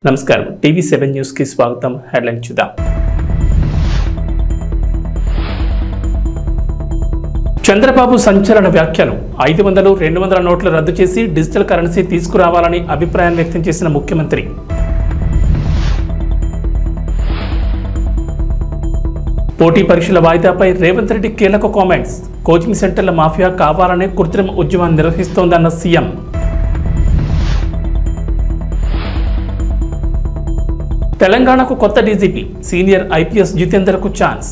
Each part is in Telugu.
నమస్కారం టీవీ7 న్యూస్ కి స్వాగతం. హెడ్లైన్ చూద్దాం. చంద్రబాబు సంచలన వ్యాఖ్యలు. 500, 200 నోట్లు రద్దు చేసి డిజిటల్ కరెన్సీ తీసుకురావాలని అభిప్రాయం వ్యక్తం చేసిన ముఖ్యమంత్రి. పోటీ పరీక్షల వాయిదాపై రేవంత్ రెడ్డి కీలక కామెంట్స్. కోచింగ్ సెంటర్ల మాఫియా కావాలనే కృత్రిమ ఉద్యమాన్ని నిర్వహిస్తోందన్న సీఎం. తెలంగాణకు కొత్త డీజీపీ, సీనియర్ ఐపీఎస్ జితేందర్కు ఛాన్స్.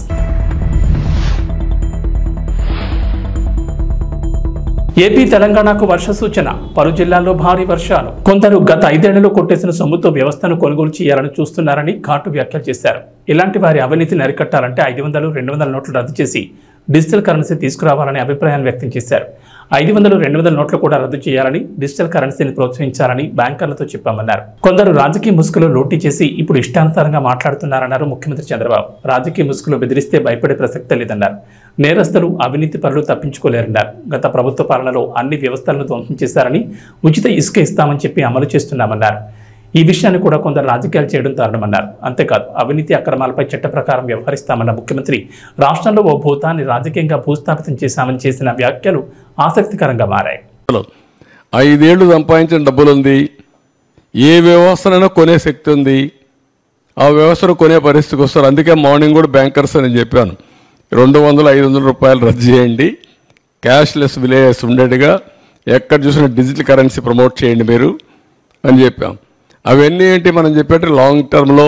ఏపీ తెలంగాణకు వర్ష సూచన. పలు జిల్లాల్లో భారీ వర్షాలు. కొందరు గత 5 ఏళ్లలో కొట్టేసిన సొమ్ముతో వ్యవస్థను కొనుగోలు చేయాలని చూస్తున్నారని ఘాటు వ్యాఖ్యలు చేశారు. ఇలాంటి వారి అవినీతిని అరికట్టాలంటే 500, 200 నోట్లు రద్దు చేసి డిజిటల్ కరెన్సీ తీసుకురావాలని అభిప్రాయాన్ని వ్యక్తం చేశారు. 500, 200 నోట్లు కూడా రద్దు చేయాలని, డిజిటల్ కరెన్సీని ప్రోత్సహించాలని బ్యాంకర్లతో చెప్పామన్నారు. కొందరు రాజకీయ ముసుగులో లూటీ చేసి ఇప్పుడు ఇష్టానుసారంగా మాట్లాడుతున్నారన్నారు ముఖ్యమంత్రి చంద్రబాబు. రాజకీయ ముసుగులో బెదిరిస్తే భయపడే ప్రసక్తే లేదన్నారు. నేరస్తులు, అవినీతి పరులు తప్పించుకోలేరన్నారు. గత ప్రభుత్వ పాలనలో అన్ని వ్యవస్థలను ధ్వంసం చేశారని, ఉచిత ఇసుక ఇస్తామని చెప్పి అమలు చేస్తున్నామన్నారు. ఈ విషయాన్ని కూడా కొందరు రాజకీయాలు చేయడం దారుణమన్నారు. అంతేకాదు అవినీతి అక్రమాలపై చట్ట ప్రకారం వ్యవహరిస్తామన్న ముఖ్యమంత్రి రాష్ట్రంలో ఓ భూతాన్ని రాజకీయంగా భూస్థాపితం చేశామని చేసిన వ్యాఖ్యలు ఆసక్తికరంగా మారాయి. 5 ఏళ్లు సంపాదించిన డబ్బులుంది, ఏ వ్యవస్థనైనా కొనే శక్తి ఉంది, ఆ వ్యవస్థను కొనే పరిస్థితికి వస్తారు. అందుకే మార్నింగ్ కూడా బ్యాంకర్స్ అని చెప్పాను, 200, 500 రూపాయలు రద్దు చేయండి, క్యాష్లెస్ విలేజెస్ ఉండేట్టుగా ఎక్కడ చూసినా డిజిటల్ కరెన్సీ ప్రమోట్ చేయండి మీరు అని చెప్పాం. అవన్నీ ఏంటి మనం చెప్పేట్టు లాంగ్ టర్మ్లో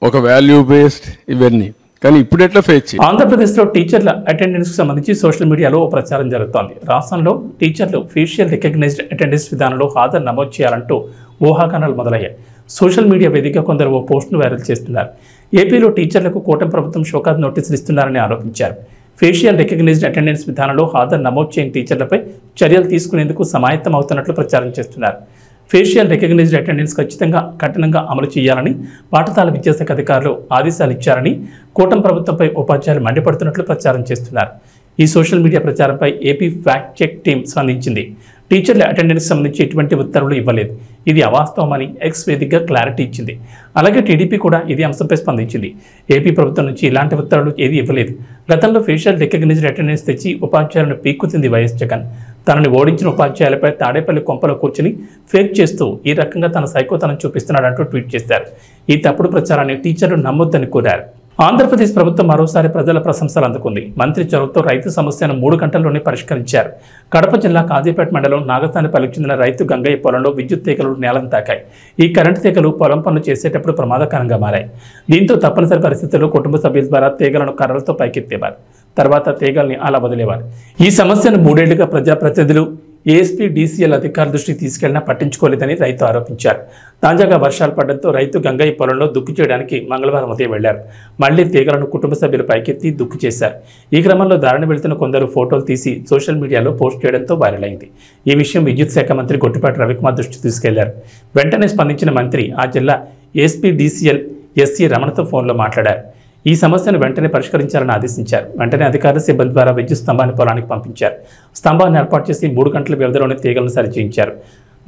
ఒక వాల్యూ బేస్డ్ ఇవన్నీ. కానీ ఇప్పుడు ఎట్లా ఫేస్ చేయాలి? ఆంధ్రప్రదేశ్లో టీచర్ల అటెండెన్స్కి సంబంధించి సోషల్ మీడియాలో ఓ ప్రచారం జరుగుతోంది. రాష్ట్రంలో టీచర్లు ఫేషియల్ రికగ్నైజ్డ్ అటెండెన్స్ విధానంలో హాజరు నమోదు చేయాలంటూ ఊహాగానాలు మొదలయ్యాయి. సోషల్ మీడియా వేదికగా కొందరు ఓ పోస్టును వైరల్ చేస్తున్నారు. ఏపీలో టీచర్లకు కూటమి ప్రభుత్వం షోకాజ్ నోటీసులు ఇస్తున్నారని ఆరోపించారు. ఫేషియల్ రికగ్నైజ్డ్ అటెండెన్స్ విధానంలో హాజరు నమోదు చేయని టీచర్లపై చర్యలు తీసుకునేందుకు సమాయత్తం అవుతున్నట్లు ప్రచారం చేస్తున్నారు. ఫేషియల్ రికగ్నైజ్డ్ అటెండెన్స్ కఠినంగా అమలు చేయాలని పాఠశాల విద్యాశాఖ అధికారులు ఆదేశాలు ఇచ్చారని కూటమి ప్రభుత్వంపై ఉపాధ్యాయులు మండిపడుతున్నట్లు ప్రచారం చేస్తున్నారు. ఈ సోషల్ మీడియా ప్రచారంపై ఏపీ ఫ్యాక్ట్ చెక్ టీం స్పందించింది. టీచర్ల అటెండెన్స్ సంబంధించి ఎటువంటి ఉత్తర్వులు ఇవ్వలేదు, ఇది అవాస్తవమని ఎక్స్ వేదికగా క్లారిటీ ఇచ్చింది. అలాగే టీడీపీ కూడా ఇది అంశంపై స్పందించింది. ఏపీ ప్రభుత్వం నుంచి ఇలాంటి ఉత్తర్వులు ఏది ఇవ్వలేదు. గతంలో ఫేషియల్ రికగ్నైజ్డ్ అటెండెన్స్ తెచ్చి ఉపాధ్యాయులను పీక్కుతుంది వైఎస్ జగన్. తనని ఓడించిన ఉపాధ్యాయులపై తాడేపల్లి కొంపలో కూర్చుని ఫేక్ చేస్తూ ఈ రకంగా తన సైకోతనం చూపిస్తున్నాడంటూ ట్వీట్ చేశారు. ఈ తప్పుడు ప్రచారాన్ని టీచర్లు నమ్మొద్దని కోరారు. ఆంధ్రప్రదేశ్ ప్రభుత్వం మరోసారి ప్రజల ప్రశంసలు అందుకుంది. మంత్రి చొరవతో రైతు సమస్యను 3 గంటల్లోనే పరిష్కరించారు. కడప జిల్లా కాజీపేట మండలం నాగతానిపల్లికి చెందిన రైతు గంగయ్య పొలంలో విద్యుత్ తీగలు నేలను తాకాయి. ఈ కరెంటు తీగలు పొలం పనులు చేసేటప్పుడు ప్రమాదకరంగా మారాయి. దీంతో తప్పనిసరి పరిస్థితుల్లో కుటుంబ సభ్యుల ద్వారా తీగలను కర్రలతో పైకెత్తేవారు. తర్వాత తీగల్ని అలా వదిలేవారు. ఈ సమస్యను 3 ఏళ్లుగా ప్రజాప్రతినిధులు, ఏఎస్పీ, డీసీఎల్ అధికారుల దృష్టికి తీసుకెళ్లినా పట్టించుకోలేదని రైతు ఆరోపించారు. తాజాగా వర్షాలు పడడంతో రైతు గంగయ్య పొలంలో దుక్కు చేయడానికి మంగళవారం ఉదయం వెళ్లారు. మళ్లీ తీగలను కుటుంబ సభ్యులు పైకెత్తి దుక్కు చేశారు. ఈ క్రమంలో దారిని వెళ్తున్న కొందరు ఫోటోలు తీసి సోషల్ మీడియాలో పోస్ట్ చేయడంతో వైరల్ అయింది. ఈ విషయం విద్యుత్ శాఖ మంత్రి గొట్టిపాటి రవికుమార్ దృష్టికి తీసుకెళ్లారు. వెంటనే స్పందించిన మంత్రి ఆ జిల్లా ఏఎస్పీ, డీసీఎల్ ఎస్సీ రమణతో ఫోన్లో మాట్లాడారు. ఈ సమస్యను వెంటనే పరిష్కరించాలని ఆదేశించారు. వెంటనే అధికారుల సిబ్బంది ద్వారా విద్యుత్ స్తంభాన్ని పొలానికి పంపించారు. స్తంభాన్ని ఏర్పాటు చేసి 3 గంటల వ్యవధిలోనే తీగలను సరిచేయించారు.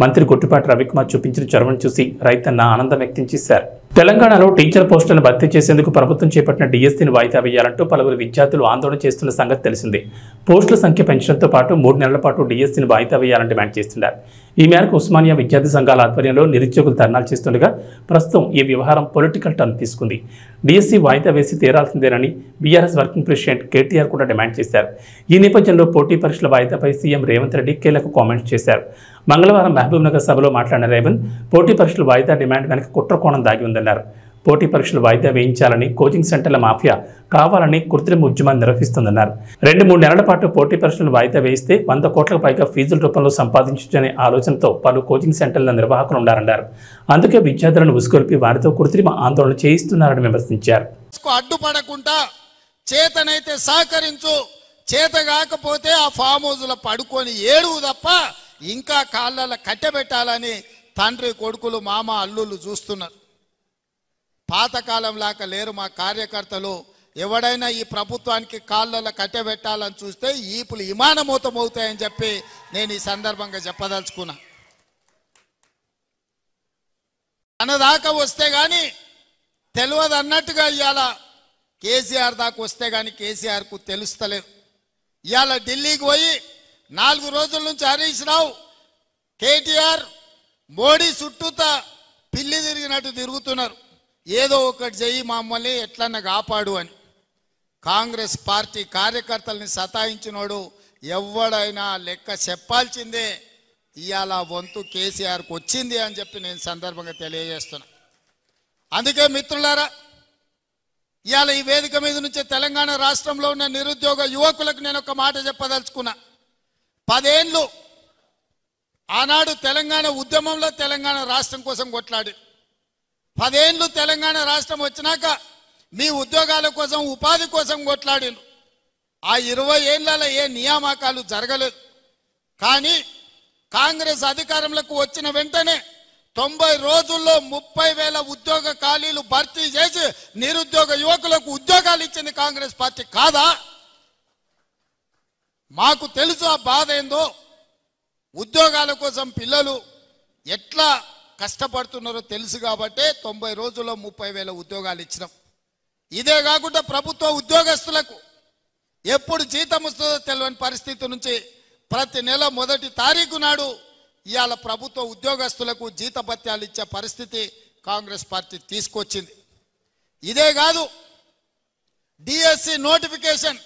మంత్రి గొట్టిపాటి రవికుమార్ చూపించిన చొరవను చూసి రైతన్న ఆనందం వ్యక్తం చేశారు. తెలంగాణలో టీచర్ పోస్టులను భర్తీ చేసేందుకు ప్రభుత్వం చేపట్టిన డిఎస్సీని వాయిదా వేయాలంటూ పలువురు విద్యార్థులు ఆందోళన చేస్తున్న సంగతి తెలిసిందే. పోస్టుల సంఖ్య పెంచడంతో పాటు 3 నెలల పాటు డిఎస్సీని వాయిదా వేయాలని డిమాండ్ చేస్తున్నారు. ఈ మేరకు ఉస్మానియా విద్యార్థి సంఘాల ఆధ్వర్యంలో నిరుద్యోగులు ధర్నాలు చేస్తుండగా ప్రస్తుతం ఈ వ్యవహారం పొలిటికల్ టర్న్ తీసుకుంది. డిఎస్సీ వాయిదా వేసి తీరాల్సిందేనని బీఆర్ఎస్ వర్కింగ్ ప్రెసిడెంట్ కేటీఆర్ కూడా డిమాండ్ చేశారు. ఈ నేపథ్యంలో పోటీ పరీక్షల వాయిదాపై సీఎం రేవంత్ రెడ్డి కీలక కామెంట్స్ చేశారు. మంగళవారం మహబూబ్నగర్ సభలో మాట్లాడిన రేవంత్ పోటీ పరీక్షల వాయిదా డిమాండ్ వెనక కుట్రకోణం దాగి ఉందన్నారు. పోటీ పరీక్షలు వాయిదా వేయించాలని, కోచింగ్ సెంటర్ల మాఫియా కావాలని కృత్రిమ ఉద్యమాన్ని నిర్వహిస్తుందన్నారు. 2-3 నెలల పాటు పోటీ పరీక్షలను వాయిదా వేయిస్తే 100 కోట్లకు పైగా ఫీజుల రూపంలో సంపాదించనే ఆలోచనతో పలు కోచింగ్ సెంటర్ల నిర్వాహకులు ఉన్నారన్నారు. అందుకే విద్యార్థులను ఉసుకొల్పి వారితో కృత్రిమ ఆందోళన చేయిస్తున్నారని విమర్శించారు. అడ్డుపడకుండా చేతనైతే సహకరించు, చేత కాకపోతే ఆ ఫామ్ హౌస్లో పడుకొని ఏడువు తప్ప ఇంకా కాళ్ళ కట్టెబెట్టాలని తండ్రి, కొడుకులు, మామ, అల్లుళ్ళు చూస్తున్నారు. పాతకాలం లాగా లేరు మా కార్యకర్తలు. ఎవడైనా ఈ ప్రభుత్వానికి కాళ్ళ కట్టెబెట్టాలని చూస్తే ఈపులు విమానమూతం అవుతాయని చెప్పి నేను ఈ సందర్భంగా చెప్పదలుచుకున్నా. తన దాకా వస్తే గాని తెలియదు అన్నట్టుగా ఇవాళ కేసీఆర్ దాకా వస్తే గాని కేసీఆర్కు తెలుస్తలేదు. ఇవాళ ఢిల్లీకి పోయి 4 రోజుల నుంచి హరీష్ రావు కేటీఆర్ మోడీ చుట్టూతా పిల్లి తిరిగినట్టు తిరుగుతున్నారు. ఏదో ఒకటి చెయ్యి మమ్మల్ని ఎట్లన్నా కాపాడు అని. కాంగ్రెస్ పార్టీ కార్యకర్తల్ని సతాయించినోడు ఎవడైనా లెక్క చెప్పాల్సిందే. ఇవాళ వంతు కేసీఆర్కు వచ్చింది అని చెప్పి నేను సందర్భంగా తెలియజేస్తున్నా. అందుకే మిత్రులారా, ఇవాళ ఈ వేదిక మీద నుంచి తెలంగాణ రాష్ట్రంలో ఉన్న నిరుద్యోగ యువకులకు నేను ఒక మాట చెప్పదలుచుకున్నా. 10 ఏళ్ళు ఆనాడు తెలంగాణ ఉద్యమంలో తెలంగాణ రాష్ట్రం కోసం కొట్లాడి 10 ఏళ్ళు తెలంగాణ రాష్ట్రం వచ్చినాక మీ ఉద్యోగాల కోసం ఉపాధి కోసం కొట్లాడిను. ఆ 20 ఏళ్లలో ఏ నియామకాలు జరగలేదు. కానీ కాంగ్రెస్ అధికారంలోకి వచ్చిన వెంటనే 90 రోజుల్లో 30,000 ఉద్యోగ ఖాళీలు భర్తీ చేసి నిరుద్యోగ యువకులకు ఉద్యోగాలు ఇచ్చింది కాంగ్రెస్ పార్టీ కాదా? మాకు తెలుసు ఆ బాధ ఏందో. ఉద్యోగాల కోసం పిల్లలు ఎట్లా కష్టపడుతున్నారో తెలుసు కాబట్టి 90 రోజుల్లో 30,000 ఉద్యోగాలు ఇచ్చినాం. ఇదే కాకుండా ప్రభుత్వ ఉద్యోగస్తులకు ఎప్పుడు జీతం వస్తుందో తెలియని పరిస్థితి నుంచి ప్రతి నెల 1వ తారీఖు నాడు ఇవాళ ప్రభుత్వ ఉద్యోగస్తులకు జీతభత్యాలు ఇచ్చే పరిస్థితి కాంగ్రెస్ పార్టీ తీసుకొచ్చింది. ఇదే కాదు, డిఎస్సి నోటిఫికేషన్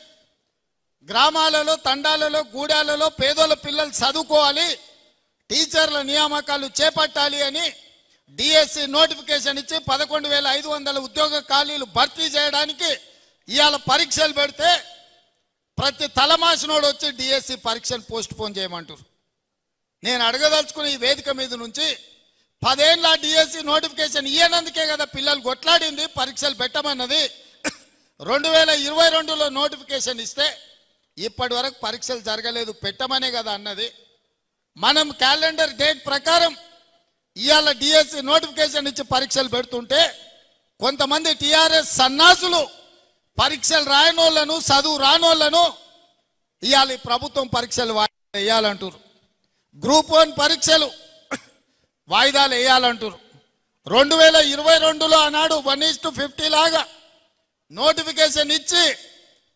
గ్రామాలలో తండాలలో గూడాలలో పేదోళ్ళ పిల్లలు చదువుకోవాలి, టీచర్ల నియామకాలు చేపట్టాలి అని డిఎస్సి నోటిఫికేషన్ ఇచ్చి 11,500 ఉద్యోగ ఖాళీలు భర్తీ చేయడానికి ఇవాళ పరీక్షలు పెడితే ప్రతి తలమాసినోడు వచ్చి డిఎస్సి పరీక్షను పోస్ట్ పోన్ చేయమంటారు. నేను అడగదలుచుకున్న ఈ వేదిక మీద నుంచి 10 ఏళ్ళ డిఎస్సి నోటిఫికేషన్ ఇయ్యనందుకే కదా పిల్లలు కొట్లాడింది పరీక్షలు పెట్టమన్నది. 2022లో నోటిఫికేషన్ ఇస్తే ఇప్పటి వరకు పరీక్షలు జరగలేదు, పెట్టమనే కదా అన్నది. మనం క్యాలెండర్ డేట్ ప్రకారం ఇవాళ డిఎస్సి నోటిఫికేషన్ ఇచ్చి పరీక్షలు పెడుతుంటే కొంతమంది టీఆర్ఎస్ సన్నాసులు పరీక్షలు రాయనోళ్లను చదువు రానోళ్లను ఇవాళ ప్రభుత్వం పరీక్షలు వేయాలంటారు. గ్రూప్ 1 పరీక్షలు వాయిదాలు వేయాలంటారు. 2022లో ఆనాడు 1:50 లాగా నోటిఫికేషన్ ఇచ్చి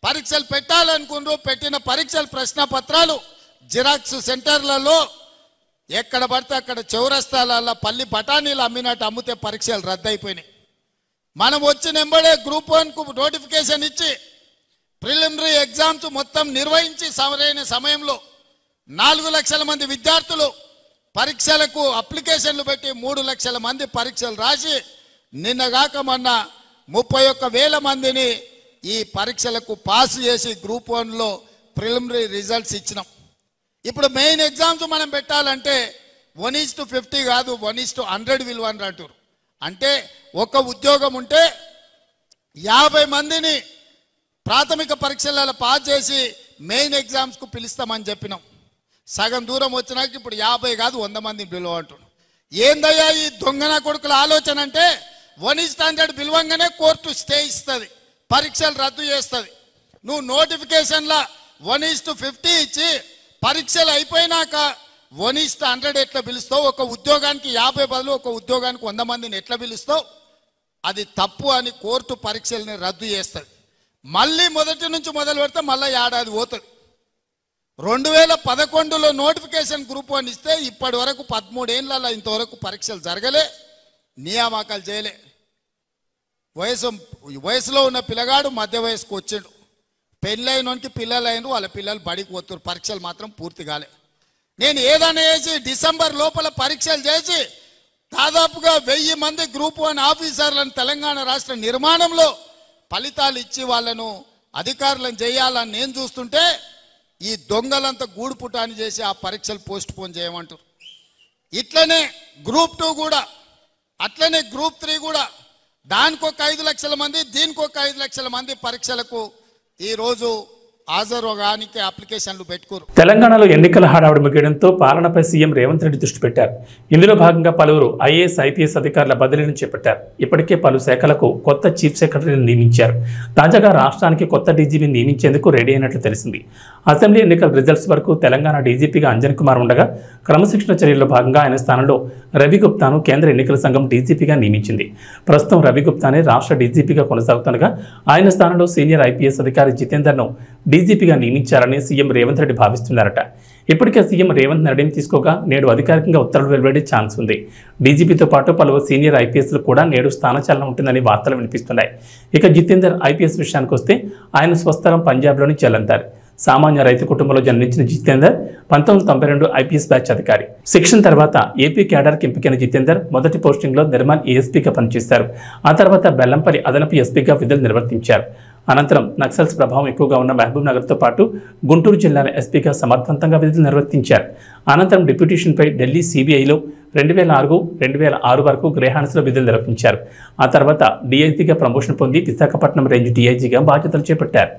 పరీక్షలు పెట్టాలనుకున్నారు. పెట్టిన పరీక్షల ప్రశ్న పత్రాలు జిరాక్స్ సెంటర్లలో ఎక్కడ పడితే అక్కడ చౌరస్తాలలో పల్లి బఠానీలు అమ్మినట్టు అమ్మితే పరీక్షలు రద్దయిపోయినాయి. మనం వచ్చిన ఎంబడే గ్రూప్ 1కు నోటిఫికేషన్ ఇచ్చి ప్రిలిమినరీ ఎగ్జామ్స్ మొత్తం నిర్వహించి సరైన సమయంలో 4 లక్షల మంది విద్యార్థులు పరీక్షలకు అప్లికేషన్లు పెట్టి 3 లక్షల మంది పరీక్షలు రాసి నిన్నగాక మొన్న 31,000 మందిని ఈ పరీక్షలకు పాస్ చేసి గ్రూప్ 1లో ప్రిలిమినరీ రిజల్ట్స్ ఇచ్చినాం. ఇప్పుడు మెయిన్ ఎగ్జామ్స్ మనం పెట్టాలంటే 1:50 కాదు 1:100 విలువ అంటారు. అంటే ఒక ఉద్యోగం ఉంటే 50 మందిని ప్రాథమిక పరీక్షలలో పాస్ చేసి మెయిన్ ఎగ్జామ్స్కు పిలుస్తామని చెప్పినాం. సగం దూరం వచ్చినాక ఇప్పుడు 50 కాదు 100 మందిని పిలువ అంటున్నాం. ఏందయ్యా ఈ దొంగన కొడుకుల ఆలోచన అంటే 1:100 పిలువంగానే కోర్టు స్టే ఇస్తుంది, పరీక్షలు రద్దు చేస్తుంది. నువ్వు నోటిఫికేషన్లో 1:50 ఇచ్చి పరీక్షలు అయిపోయినాక 1:100 ఎట్లా పిలుస్తావు? ఒక ఉద్యోగానికి 50 బదులు ఒక ఉద్యోగానికి 100 మందిని ఎట్లా పిలుస్తావు? అది తప్పు అని కోర్టు పరీక్షల్ని రద్దు చేస్తుంది. మళ్ళీ మొదటి నుంచి మొదలు పెడితే మళ్ళీ ఏడాది పోతుంది. 2011లో నోటిఫికేషన్ గ్రూప్ 1 ఇస్తే ఇప్పటి వరకు 13 ఏళ్ళలో ఇంతవరకు పరీక్షలు జరగలే, నియామకాలు చేయలే. వయసులో ఉన్న పిల్లగాడు మధ్య వయసుకు వచ్చాడు, పెళ్ళైనోనికి పిల్లలు అయిన వాళ్ళ పిల్లలు బడికి పోతున్నారు, పరీక్షలు మాత్రం పూర్తి కాలే. నేను ఏదైనా చేసి డిసెంబర్ లోపల పరీక్షలు చేసి దాదాపుగా 1000 మంది గ్రూప్ 1 ఆఫీసర్లను తెలంగాణ రాష్ట్ర నిర్మాణంలో ఫలితాలు ఇచ్చి వాళ్ళను అధికారులను చేయాలని నేను చూస్తుంటే ఈ దొంగలంతా గూడు పుటాని చేసి ఆ పరీక్షలు పోస్ట్ పోన్ చేయమంటారు. ఇట్లనే గ్రూప్ 2 కూడా, అట్లనే గ్రూప్ 3 కూడా దానికి ఒక 5 లక్షల మంది, దీనికి ఒక 5 లక్షల మంది పరీక్షలకు ఈరోజు హాజరుగానికి అప్లికేషన్లు పెట్టుకోరు. తెలంగాణలో ఎన్నికల హడావుడి ముగియడంతో పాలనపై సీఎం రేవంత్ రెడ్డి దృష్టి పెట్టారు. ఇందులో భాగంగా పలువురు ఐఏఎస్ ఐపీఎస్ అధికారుల బదిలీలను చేపట్టారు. ఇప్పటికే పలు శాఖలకు కొత్త చీఫ్ సెక్రటరీని నియమించారు. తాజాగా రాష్ట్రానికి కొత్త డీజీపీని నియమించేందుకు రెడీ అయినట్లు తెలిసింది. అసెంబ్లీ ఎన్నికల రిజల్ట్స్ వరకు తెలంగాణ డీజీపీగా అంజన్ కుమార్ ఉండగా క్రమశిక్షణ చర్యల్లో భాగంగా ఆయన స్థానంలో రవి గుప్తాను కేంద్ర ఎన్నికల సంఘం డీజీపీగా నియమించింది. ప్రస్తుతం రవి గుప్తానే రాష్ట్ర డీజీపీగా కొనసాగుతుండగా ఆయన స్థానంలో సీనియర్ ఐపీఎస్ అధికారి జితేందర్ను డీజీపీగా నియమించారని సీఎం రేవంత్ రెడ్డి భావిస్తున్నారట. ఇప్పటికే సీఎం రేవంత్ నిర్ణయం తీసుకోగా నేడు అధికారికంగా ఉత్తర్వులు వెలువడే ఛాన్స్ ఉంది. డీజీపీతో పాటు పలువురు సీనియర్ ఐపీఎస్లు కూడా నేడు స్థానచలనం ఉంటుందని వార్తలు వినిపిస్తున్నాయి. ఇక జితేందర్ ఐపీఎస్ విషయానికి వస్తే ఆయన స్వస్థలం పంజాబ్లోని జలంధర్. సామాన్య రైతు కుటుంబంలో జన్మించిన జితేందర్ 1992 ఐపీఎస్ బ్యాచ్ అధికారి. శిక్షణ తర్వాత ఏపీ క్యాడర్కి ఎంపికైన జితేందర్ మొదటి పోస్టింగ్లో నిర్మల్ ఏఎస్పీగా పనిచేశారు. ఆ తర్వాత బెల్లంపల్లి అదనపు ఎస్పీగా విధులు నిర్వర్తించారు. అనంతరం నక్సల్స్ ప్రభావం ఎక్కువగా ఉన్న మహబూబ్ నగర్తో పాటు గుంటూరు జిల్లాల ఎస్పీగా సమర్థవంతంగా విధులు నిర్వర్తించారు. అనంతరం డిప్యూటేషన్పై ఢిల్లీ సిబిఐలో 2004-2006 వరకు గ్రేహాన్స్లో విధులు నిర్వహించారు. ఆ తర్వాత డీఐజీగా ప్రమోషన్ పొంది విశాఖపట్నం రేంజ్ డీఐజీగా బాధ్యతలు చేపట్టారు.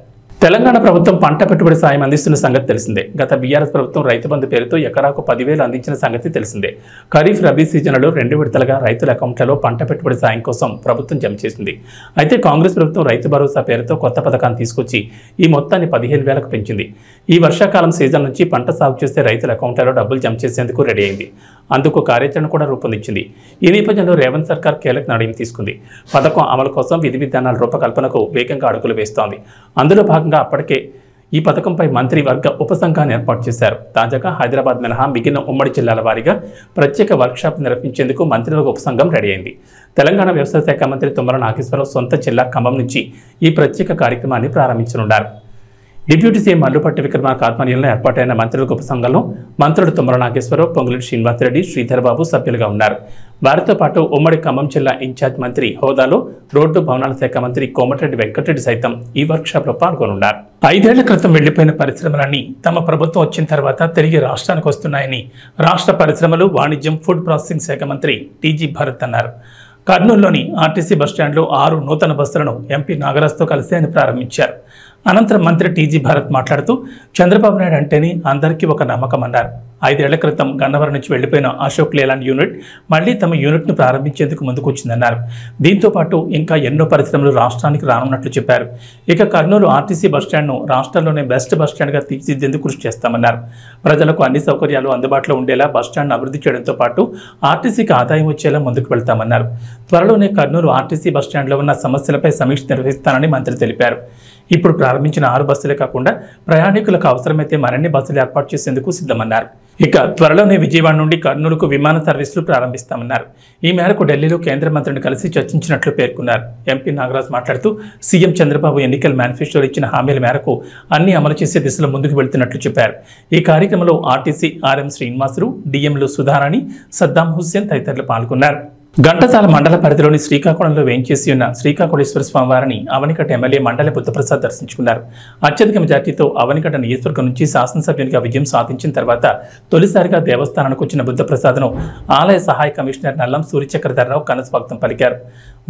తెలంగాణ ప్రభుత్వం పంట పెట్టుబడి సాయం అందిస్తున్న సంగతి తెలిసిందే. గత బీఆర్ఎస్ ప్రభుత్వం రైతు బంధు పేరుతో ఎకరాకు 10,000 అందించిన సంగతి తెలిసిందే. ఖరీఫ్ రబీ సీజన్లలో 2 విడతలుగా రైతుల అకౌంట్లలో పంట పెట్టుబడి సాయం కోసం ప్రభుత్వం జమ చేసింది. అయితే కాంగ్రెస్ ప్రభుత్వం రైతు భరోసా పేరుతో కొత్త పథకాన్ని తీసుకొచ్చి ఈ మొత్తాన్ని 15,000కు పెంచింది. ఈ వర్షాకాలం సీజన్ నుంచి పంట సాగు చేస్తే రైతుల అకౌంట్లలో డబ్బులు జమ చేసేందుకు రెడీ అయింది. అందుకు కార్యాచరణ కూడా రూపొందించింది. ఈ నేపథ్యంలో రేవంత్ సర్కార్ కీలక నిర్ణయం తీసుకుంది. పథకం అమలు కోసం విధి విధానాల రూపకల్పనకు వేగంగా అడుగులు వేస్తోంది. అందులో భాగంగా అప్పటికే ఈ పథకంపై మంత్రివర్గ ఉపసంఘాన్ని ఏర్పాటు చేశారు. తాజాగా హైదరాబాద్ మినహా మిగిలిన ఉమ్మడి జిల్లాల వారీగా ప్రత్యేక వర్క్షాప్ నిర్వహించేందుకు మంత్రివర్గ ఉపసంఘం రెడీ అయింది. తెలంగాణ వ్యవసాయ శాఖ మంత్రి తుమ్మల నాగేశ్వరరావు సొంత జిల్లా ఖమ్మం నుంచి ఈ ప్రత్యేక కార్యక్రమాన్ని ప్రారంభించనున్నారు. డిప్యూటీ సీఎం మల్లుపట్టి విక్రమార్క ఆధ్వర్యంలో ఏర్పాటైన మంత్రివర్గ ఉపసంఘంలో మంత్రులు తుమ్మల నాగేశ్వరరావు, పొంగులేటి శ్రీనివాసరెడ్డి, శ్రీధర్ బాబు సభ్యులుగా ఉన్నారు. వారితో పాటు ఉమ్మడి ఖమ్మం జిల్లా ఇన్ఛార్జ్ మంత్రి హోదాలో రోడ్డు భవనాల శాఖ మంత్రి కోమటిరెడ్డి వెంకటరెడ్డి సైతం ఈ వర్క్షాప్లో పాల్గొనున్నారు. 5 ఏళ్ల క్రితం వెళ్లిపోయిన పరిశ్రమలన్నీ తమ ప్రభుత్వం వచ్చిన తర్వాత తిరిగి రాష్ట్రానికి వస్తున్నాయని రాష్ట్ర పరిశ్రమలు, వాణిజ్యం, ఫుడ్ ప్రాసెసింగ్ శాఖ మంత్రి టీజీ భరత్ అన్నారు. కర్నూలులోని ఆర్టీసీ బస్టాండ్లో 6 నూతన బస్సులను ఎంపీ నాగరాజ్తో కలిసి ఆయన ప్రారంభించారు. అనంతరం మంత్రి టీజీ భరత్ మాట్లాడుతూ చంద్రబాబు నాయుడు అంటేనే అందరికీ ఒక నమ్మకం అన్నారు. 5 ఏళ్ల క్రితం గన్నవరం నుంచి వెళ్లిపోయిన అశోక్ లేలాండ్ యూనిట్ మళ్లీ తమ యూనిట్ను ప్రారంభించేందుకు ముందుకొచ్చిందన్నారు. దీంతో పాటు ఇంకా ఎన్నో పరిశ్రమలు రాష్ట్రానికి రానున్నట్లు చెప్పారు. ఇక కర్నూలు ఆర్టీసీ బస్టాండ్ను రాష్ట్రంలోనే బెస్ట్ బస్టాండ్గా తీర్చిదిద్దేందుకు కృషి చేస్తామన్నారు. ప్రజలకు అన్ని సౌకర్యాలు అందుబాటులో ఉండేలా బస్టాండ్ను అభివృద్ధి చేయడంతో పాటు ఆర్టీసీకి ఆదాయం వచ్చేలా ముందుకు వెళ్తామన్నారు. త్వరలోనే కర్నూలు ఆర్టీసీ బస్టాండ్లో ఉన్న సమస్యలపై సమీక్ష నిర్వహిస్తానని మంత్రి తెలిపారు. ఇప్పుడు ప్రారంభించిన 6 బస్సులే కాకుండా ప్రయాణికులకు అవసరమైతే మరిన్ని బస్సులు ఏర్పాటు చేసేందుకు సిద్ధమన్నారు. ఇక త్వరలోనే విజయవాడ నుండి కర్నూలుకు విమాన సర్వీసులు ప్రారంభిస్తామన్నారు. ఈ మేరకు ఢిల్లీలో కేంద్ర మంత్రిని కలిసి చర్చించినట్లు పేర్కొన్నారు. ఎంపీ నాగరాజ్ మాట్లాడుతూ సీఎం చంద్రబాబు ఎన్నికల మేనిఫెస్టోలో ఇచ్చిన హామీల మేరకు అన్ని అమలు చేసే దిశలో ముందుకు వెళ్తున్నట్లు చెప్పారు. ఈ కార్యక్రమంలో ఆర్టీసీ ఆర్ఎం శ్రీనివాసులు, డిఎంలు సుధారాణి, సద్దాం హుస్సేన్ తదితరులు పాల్గొన్నారు. ఘంటసాల మండల పరిధిలోని శ్రీకాకుళంలో వేంచేసి ఉన్న శ్రీకాకుళేశ్వర స్వామివారిని అవనిగడ్డ ఎమ్మెల్యే మండలి బుద్ధప్రసాద్ దర్శించుకున్నారు. అత్యధిక మెజార్టీతో అవనిగడ్డ నియోజకవర్గం నుంచి శాసనసభ్యునిగా విజయం సాధించిన తర్వాత తొలిసారిగా దేవస్థానానికి వచ్చిన బుద్ధప్రసాద్ను ఆలయ సహాయ కమిషనర్ నల్లం సూర్యచక్రధర్రావు ఘనస్వాగతం పలికారు.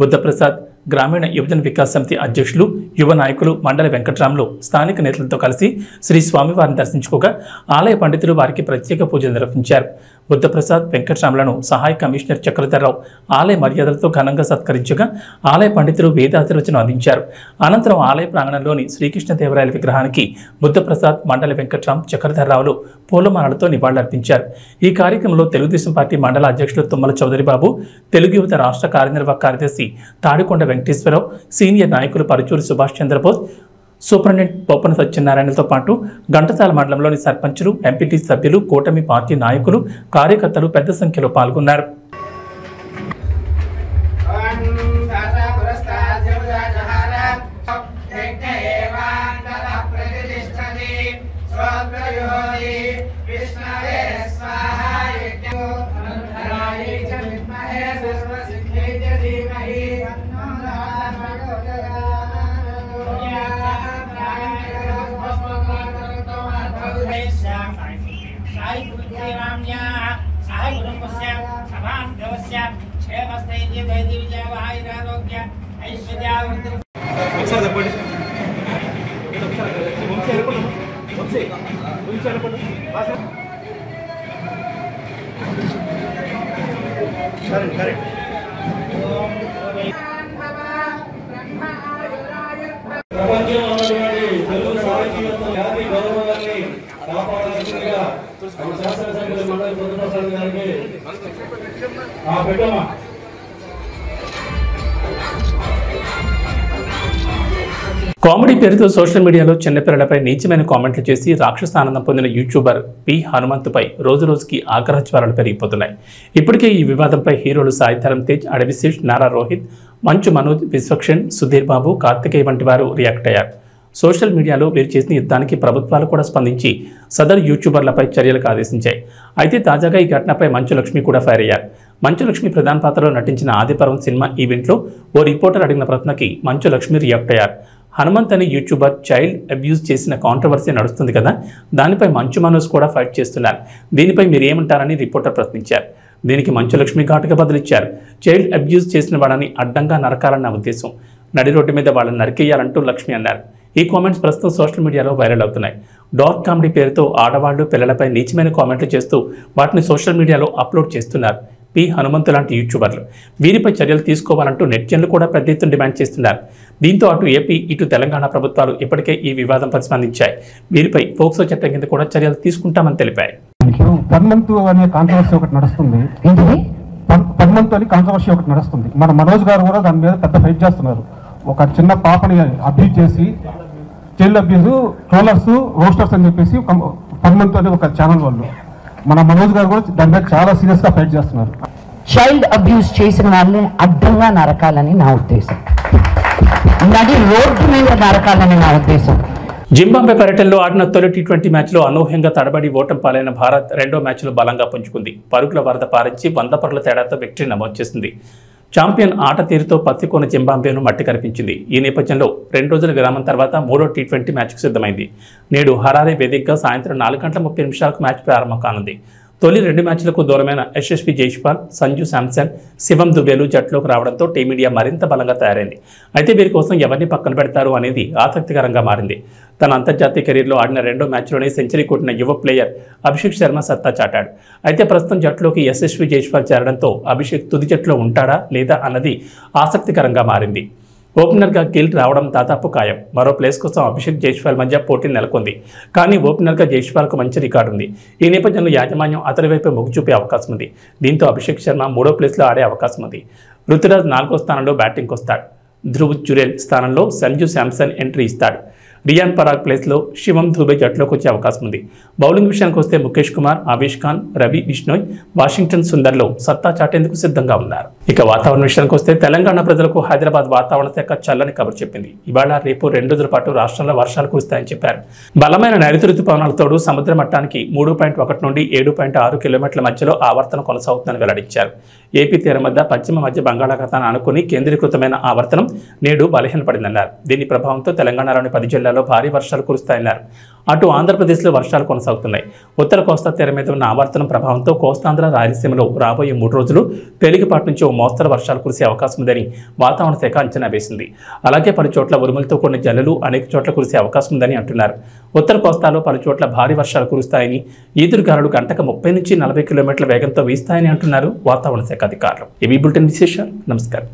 బుద్ధప్రసాద్ గ్రామీణ యువజన వికాస్ సమితి అధ్యక్షులు, యువ నాయకులు మండలి వెంకట్రాములు స్థానిక నేతలతో కలిసి శ్రీ స్వామివారిని దర్శించుకోగా ఆలయ పండితులు వారికి ప్రత్యేక పూజలు నిర్వహించారు. బుద్ధప్రసాద్, వెంకట్రాములను సహాయ కమిషనర్ చక్రధర్రావు ఆలయ మర్యాదలతో ఘనంగా సత్కరించగా ఆలయ పండితులు వేదాశీర్వచనం అందించారు. అనంతరం ఆలయ ప్రాంగణంలోని శ్రీకృష్ణదేవరాయల విగ్రహానికి బుద్ధప్రసాద్, మండలి వెంకట్రామ్, చక్రధర్రావులు పూలమాలలతో నివాళులర్పించారు. ఈ కార్యక్రమంలో తెలుగుదేశం పార్టీ మండల అధ్యక్షులు తుమ్మల చౌదరి బాబు, తెలుగు యువత రాష్ట్ర కార్యనిర్వాహక కార్యదర్శి తాడికొండ వెంకటేశ్వరరావు, సీనియర్ నాయకులు పరుచూరి సుభాష్ చంద్రబోస్, సూపరింటెండెంట్ బొప్పన సత్యనారాయణలతో పాటు ఘంటసాల మండలంలోని సర్పంచులు, ఎంపీటీ సభ్యులు, కూటమి పార్టీ నాయకులు, కార్యకర్తలు పెద్ద సంఖ్యలో పాల్గొన్నారు. ఒకసారి చెప్పండి. కామెడీ పేరుతో సోషల్ మీడియాలో చిన్నపిల్లలపై నీచమైన కామెంట్లు చేసి రాక్షసానందం పొందిన యూట్యూబర్ పి హనుమంతుపై రోజురోజుకి ఆగ్రహ జ్వాలలు పెరిగిపోతున్నాయి. ఇప్పటికే ఈ వివాదంపై హీరోలు సాయిధరం తేజ్, అడవిశేష్, నారా రోహిత్, మంచు మనోజ్, విశ్వక్షణ్, సుధీర్ బాబు, కార్తికేయ వంటి వారు రియాక్ట్ అయ్యారు. సోషల్ మీడియాలో వీరు చేసిన యుద్ధానికి ప్రభుత్వాలు కూడా స్పందించి సదరు యూట్యూబర్లపై చర్యలకు ఆదేశించాయి. అయితే తాజాగా ఈ ఘటనపై మంచు లక్ష్మి కూడా ఫైర్ అయ్యారు. మంచు లక్ష్మి ప్రధాన పాత్రలో నటించిన ఆదిపర్వం సినిమా ఈవెంట్లో ఓ రిపోర్టర్ అడిగిన ప్రశ్నకి మంచు లక్ష్మి రియాక్ట్ అయ్యారు. హనుమంత్ అనే యూట్యూబర్ చైల్డ్ అబ్యూజ్ చేసిన కాంట్రవర్సీ నడుస్తుంది కదా, దానిపై మంచు మనోజ్ కూడా ఫైట్ చేస్తున్నారు. దీనిపై మీరు ఏమంటారని రిపోర్టర్ ప్రశ్నించారు. దీనికి మంచు లక్ష్మి ఘాటుగా బదులిచ్చారు. చైల్డ్ అబ్యూజ్ చేసిన వాడని అడ్డంగా నరకాలన్న ఉద్దేశం, నడి రోడ్డు మీద వాళ్ళని నరికేయాలంటూ లక్ష్మి అన్నారు. ఈ కామెంట్స్ ప్రస్తుతం సోషల్ మీడియాలో వైరల్ అవుతున్నాయి. డార్క్ కామెడీ పేరుతో ఆడవాళ్లు పిల్లలపై నీచమైన కామెంట్లు చేస్తూ వాటిని సోషల్ మీడియాలో అప్లోడ్ చేస్తున్నారు పి హనుమంతు లాంటి యూట్యూబర్లు. వీరిపై చర్యలు తీసుకోవాలంటూ నెటిజన్లు కూడా పెద్ద ఎత్తున డిమాండ్ చేస్తున్నారు. దీంతో అటు ఏపీ ఇటు తెలంగాణ ప్రభుత్వాలు ఇప్పటికే ఈ వివాదంపై స్పందించాయి. వీరిపై ఫోక్సో చట్టం కింద కూడా చర్యలు తీసుకుంటామని తెలిపాయి. పద్మంతు అనే కాంట్రవర్సీ ఒకటి నడుస్తుంది. పద్మంతు అని కాంట్రవర్సీ ఒకటి నడుస్తుంది. మన మనోజ్ గారు కూడా దాని మీద పెద్ద ఫైట్ చేస్తున్నారు. ఒక చిన్న పాపని అబ్యూజ్ చేసి చైల్డ్ అబ్యూజ్ ట్రోలర్స్ రోస్టర్స్ అని చెప్పేసి పద్మంతు అనే ఒక ఛానల్ వాళ్ళు, మన మనోజ్ గారు కూడా దాని మీద చాలా సీరియస్ గా ఫైట్ చేస్తున్నారు. చైల్డ్ అబ్యూస్ చేసిన వాళ్ళని అడ్డంగా నరకాలని నా ఉద్దేశం, నది రోడ్డు మీద నరకాలని నా ఉద్దేశం. జింబాబ్వే పర్యటనలో ఆడిన తొలి టీ20 మ్యాచ్లో అనూహ్యంగా తడబడి ఓటమి పాలైన భారత్ రెండో మ్యాచ్లో బలంగా పుంజుకుంది. పరుగుల వరద పారించి 100 పరుగుల తేడాతో విక్టరీ నమోదు చేసింది. ఛాంపియన్ ఆట తీరుతో పత్తికోన జింబాబ్వేను మట్టి కనిపించింది. ఈ నేపథ్యంలో 2 రోజుల విరామం తర్వాత మూడో టీ20 మ్యాచ్కు సిద్ధమైంది. నేడు హరారే వేదికగా సాయంత్రం 4:30 మ్యాచ్ ప్రారంభం కానుంది. తొలి 2 మ్యాచ్లకు దూరమైన యశస్వి జైస్వాల్, సంజు శాంసన్, శివం దుబేలు జట్లోకి రావడంతో టీమిండియా మరింత బలంగా తయారైంది. అయితే వీరి కోసం ఎవరిని పక్కన పెడతారు అనేది ఆసక్తికరంగా మారింది. తన అంతర్జాతీయ కెరీర్లో ఆడిన 2వ మ్యాచ్లోనే సెంచరీ కొట్టిన యువ ప్లేయర్ అభిషేక్ శర్మ సత్తా చాటాడు. అయితే ప్రస్తుతం జట్లోకి యశస్వి జైస్వాల్ చేరడంతో అభిషేక్ తుది జట్టులో ఉంటాడా లేదా అన్నది ఆసక్తికరంగా మారింది. ఓపెనర్గా గిల్ రావడం దాదాపు ఖాయం. మరో ప్లేస్ కోసం అభిషేక్ జైస్వాల్ మధ్య పోటీ నెలకొంది. కానీ ఓపెనర్గా జైస్వాల్కు మంచి రికార్డు ఉంది. ఈ నేపథ్యంలో యాజమాన్యం అతని వైపు మొగ్గు చూపే అవకాశం ఉంది. దీంతో అభిషేక్ శర్మ 3వ ప్లేస్లో ఆడే అవకాశం ఉంది. రుతురాజ్ 4వ స్థానంలో బ్యాటింగ్కి వస్తాడు. ధ్రువ్ జురేల్ స్థానంలో సంజు శాంసన్ ఎంట్రీ ఇస్తాడు. రియాన్ పరాగ్ ప్లేస్లో శివం దుబే జట్లోకి వచ్చే అవకాశం ఉంది. బౌలింగ్ విషయానికి వస్తే ముఖేష్ కుమార్, ఆవేష్ ఖాన్, రవి బిష్నోయ్, వాషింగ్టన్ సుందర్లో సత్తా చాటేందుకు సిద్ధంగా ఉన్నారు. ఇక వాతావరణ విషయానికి వస్తే తెలంగాణ ప్రజలకు హైదరాబాద్ వాతావరణ శాఖ చల్లని కబురు చెప్పింది. ఇవాళ రేపు 2 రోజుల పాటు రాష్ట్రంలో వర్షాలు కురుస్తాయని చెప్పారు. బలమైన నైరుతి రుతుపవనాలతోడు సముద్ర మట్టానికి 3.1 నుండి 7.6 కిలోమీటర్ల మధ్యలో ఆవర్తనం కొనసాగుతుందని వెల్లడించారు. ఏపీ తీరం వద్ద పశ్చిమ మధ్య బంగాళాఖాతాన్ని ఆనుకుని కేంద్రీకృతమైన ఆవర్తనం నేడు బలహీనపడిందన్నారు. దీని ప్రభావంతో తెలంగాణలోని 10 జిల్లాల్లో భారీ వర్షాలు కురుస్తాయన్నారు. అటు ఆంధ్రప్రదేశ్లో వర్షాలు కొనసాగుతున్నాయి. ఉత్తర కోస్తా తీరం మీద ఉన్న ఆవర్తనం ప్రభావంతో కోస్తాంధ్ర, రాయలసీమలో రాబోయే 3 రోజులు తేలికపాటి నుంచి ఓ మోస్తరు వర్షాలు కురిసే అవకాశం ఉందని వాతావరణ శాఖ అంచనా వేసింది. అలాగే పలు చోట్ల ఉరుములతో కూడిన జల్లులు అనేక చోట్ల కురిసే అవకాశం ఉందని అంటున్నారు. ఉత్తర కోస్తాలో పలు చోట్ల భారీ వర్షాలు కురుస్తాయని, ఈదురుగాలులు గంటకు 30 నుంచి 40 కిలోమీటర్ల వేగంతో వీస్తాయని అంటున్నారు వాతావరణ శాఖ అధికారులు. ఇవి బులెటిన్ విశేషాలు. నమస్కారం.